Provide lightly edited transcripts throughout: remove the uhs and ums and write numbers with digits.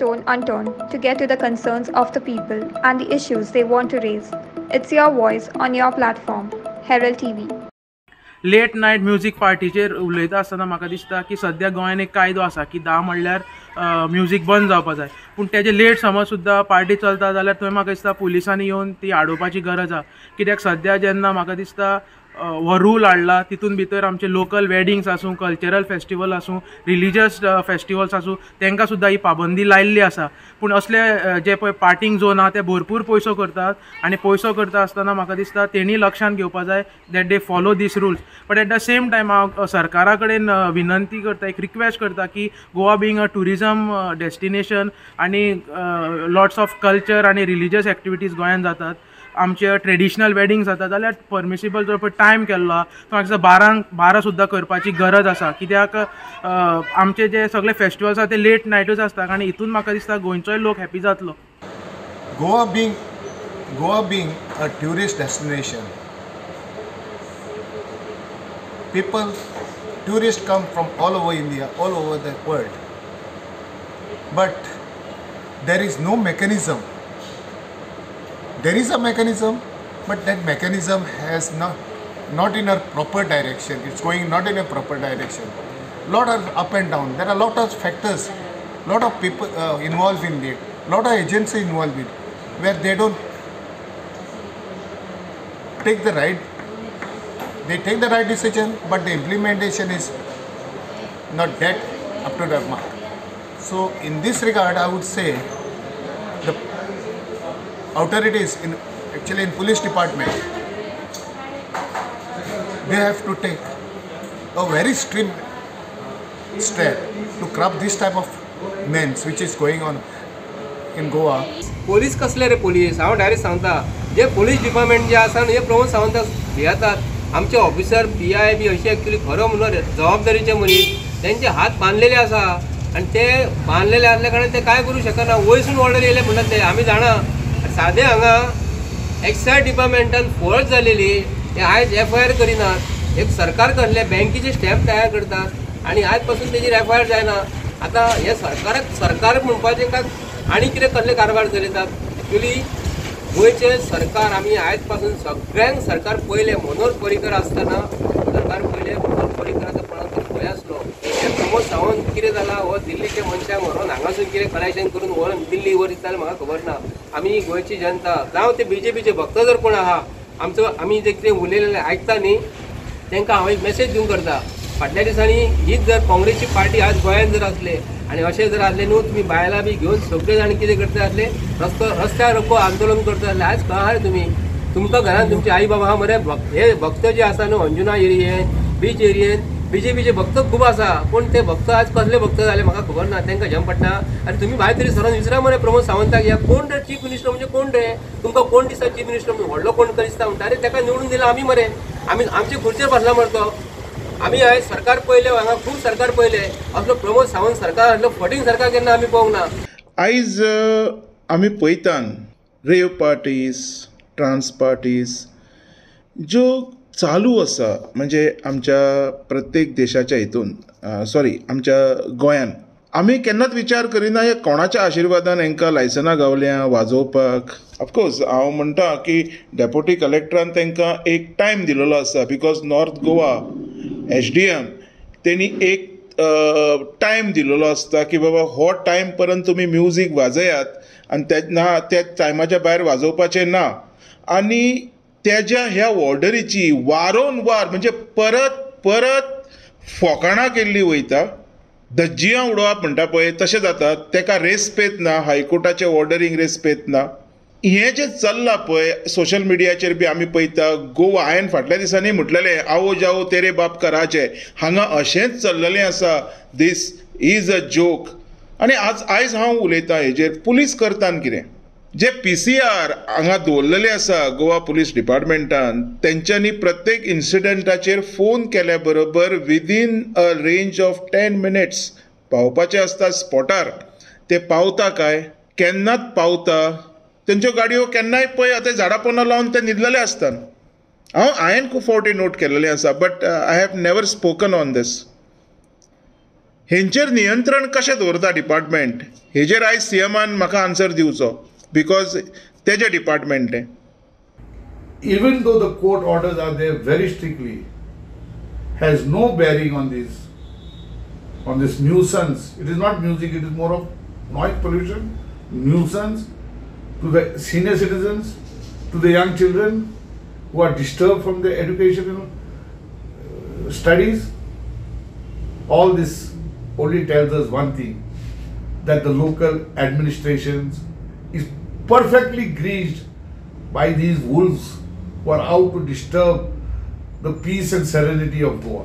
stone unturned to get to the concerns of the people and the issues they want to raise. It's your voice on your platform, Herald TV. Late night music पार्टीचेर उलयता आसतना म्हाका दिसता की सद्या गोंयान एक कायदो आसा की 10 म्हणल्यार म्युजीक बंद जावपा जाय, पूण तेजे लेट समज सुद्दां पार्टी चलता जाल्यार थंय म्हाका दिसता पुलिसांनी येवन ती आडोवपाची गरज आसा. कित्याक सद्या जेन्ना म्हाका दिसता हो रूल हाडला तितून भितर आमचे लोकल वेडिंग्स आसूं, कल्चरल फेस्टिवल आसूं, रिलिजियस फेस्टिवल्स आसूं, तांकां सुद्दां ही पाबंदी लायल्ली आसा. पूण असले जे पळय पार्टींग झोन आहा ते भरपूर पयसो करतात आनी पयसो करता आसतना म्हाका दिसता तेणी लक्षांत घेवपा जाय that they follow these rules. But at the same time हांव सरकारा कडेन विनंती करता, एक रिक्वेस्ट करता की Goa being a tourism destination आनी लॉट्स ऑफ कल्चर आनी रिलिजियस एक्टिविटीज गोंयान जातात, आमचे ट्रेडिशनल वेडिंग जाता जाल्यार परमिसिबल जो पळय टायम केल्लो आहा तो म्हाका दिसता 12 सुद्दां करपाची गरज आसा. कित्याक आमचे जे सगळे फेस्टिवल्स आसा ते लेट नायटूच आसता आनी हितून म्हाका दिसता गोंयचोय लोक हॅपी जातलो. Goa being a tourist destination, tourists come from all over India, all over the world, but there is no mechanism. There is a mechanism, but that mechanism has not in a proper direction. It's going not in a proper direction. Lot of up and down. There are lot of factors, lot of people involved in it, lot of agencies involved in it, where they don't take the right decision, but the implementation is not that up to the mark. So in this regard, I would say the authorities in police department, they have to take a very strict step to curb this type of menace which is going on in Goa. Police कसले रे police, हांव direct सांगता, जे police department जे आसा हे प्रमोद सावंताक भियेतात. आमचे officer PI बी अशे actually खरो म्हणून जबाबदारीचे मनीस तेंचे हात बांदलेले आसा आनी ते बांदलेले असल्या कारणान ते काय करूं शकना. वयसून ऑर्डर येयले म्हणटात ते आमी जाणा. सादे हांगा एक्सायज डिपार्टमेंटान फॉल्ट जालेली हे आयज FIR करिनात. एक सरकार कडले बँकेचे स्टॅम्प तयार करतात आनी आयज पासून तेजेर FIR जायना. आतां हे सरकार म्हणपाचें काय आनी कितें कसले कारभार चलयतात. एक्चुअली गोंयचे सरकार आमी आयज पासून सगळ्यांक सरकार पयले मनोहर पर्रीकर आसतना सरकार पयले मनोहर पर्रीकराचो कोणाक भंय आसलो. हे प्रमोद सावंत कितें जाला हो दिल्लीच्या मनशाक व्हरून हांगासून कितें कलेक्शन करून व्हरून दिल्ली व्हरीत जाल्यार म्हाका खबर ना. आमी गोंयची जनता जावं ते BJPचे भक्त जर कोण आहा आमी जे कितें उलयलेलें आयकता न्ही तांकां हांव एक मेसेज दिवंक करता. फाटल्या दिसांनी हीच जर काँग्रेसची पार्टी आज गोंयांत जर आसले आनी अशें जर आसलें न्हू तुमी बायलां बी घेवन सगळे जाण कितें करता आसले रस्त्यार रोखो आंदोलन करता आसले. आयज कळ्ळां तुमी तुमकां घरान तुमचे आई बाबा आहा मरे हे भक्त जे आसा न्हू अंजुना एरियेन बीच एरियेन BJPचे भक्त खूब आसा, पूण ते भक्त आज कसले भक्त जाले म्हाका खबर ना. तांकां जम पडटा आनी तुमी भायर तरी सरोन विचारा मरे प्रमोद सावंताक या कोण रे चीफ मिनिस्टर म्हणजे कोण रे, तुमकां कोण दिसता चीफ मिनिस्टर म्हणजे व्हडलो कोण दिसता म्हणटा. अरे ताका निवडून दिला आमी मरे, आमी आमचे खुर्चेर बसला मरे तो. आमी आयज सरकार पयले हांगा खूब सरकार पयले असलो प्रमोद सावंत सरकार असलो फटींग सरकार केन्ना आमी पळोवंक ना. आयज आमी पळयतात रेव पार्टीज, ट्रान्स पार्टीज ज्यो चालू आसा म्हणजे आमच्या प्रत्येक देशाच्या हितून आमच्या गोंयान आमी केन्नाच विचार करिना हे कोणाच्या आशिर्वादान हांकां लायसनां गावल्या वाजोवपाक. ऑफकोर्स हांव म्हणटा की डेप्युटी कलेक्टरान तांकां एक टायम दिलेलो आसा बिकॉज नॉर्थ गोवा SDM तेणी एक टायम दिलेलो आसता की बाबा हो टायम पर्यंत तुमी म्युजीक वाजयात आनी त्या टायमाच्या भायर वाजोवपाचें ना. आनी तेज्या ह्या ऑर्डरीची वारंवार म्हणजे परत परत फोकाणां केल्ली वयता. धज्जियां उडोवप म्हणटा पळय तशें जाता, ताका रेस्पेत ना, हायकोर्टाचे ऑर्डरींक रेस्पेत ना. हें जें चल्लां पळय सोशल मिडियाचेर बी आमी पळयता. गोवा हांवें फाटल्या दिसांनी म्हटलेलें आओ जाओ तेरे बाप कराचे हांगा अशेंच चल्लेलें आसा. This is a joke. आनी आयज हांव उलयतां हेजेर पुलीस करतान कितें जे PCR हांगा दवरलेले आसा गोवा पुलीस डिपार्टमेंटान तेंच्यांनी प्रत्येक इन्सिडंटाचेर फोन केल्या बरोबर within a range of 10 minutes पावपाचें आसता स्पॉटार. ते पावता काय केन्नाच पावता. तेंच्यो गाडयो केन्नाय पळय आतां झाडां पोंदां लावन ते न्हिदलेले आसतात. हांवें खूब फावटी नोट केलेलें आसा but I have never spoken on this. हेंचेर नियंत्रण कशें दवरता डिपार्टमेंट हेजेर आयज सीएमान म्हाका आन्सर दिवचो बिकॉज तेजें डिपार्टमेंट तें. Even though the court orders are there very strictly, has no bearing on this nuisance. It is not music, it is more of noise pollution, nuisance to the senior citizens, to the young children who are disturbed from their educational studies. All this only tells us one thing, that the local administrations is perfectly greased by these wolves who are out to disturb the peace and serenity of Goa.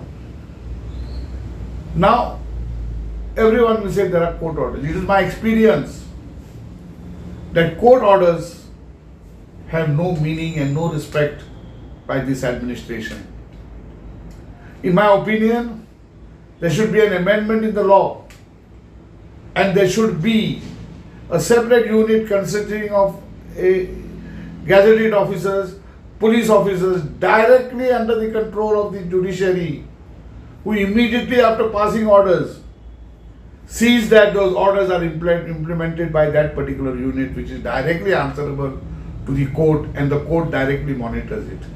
Now, everyone will say there are court orders. It is my experience that court orders have no meaning and no respect by this administration. In my opinion, there should be an amendment in the law, and there should be a separate unit consisting of gazetted officers, police officers directly under the control of the judiciary, who immediately after passing orders sees that those orders are implemented by that particular unit, which is directly answerable to the court, and the court directly monitors it.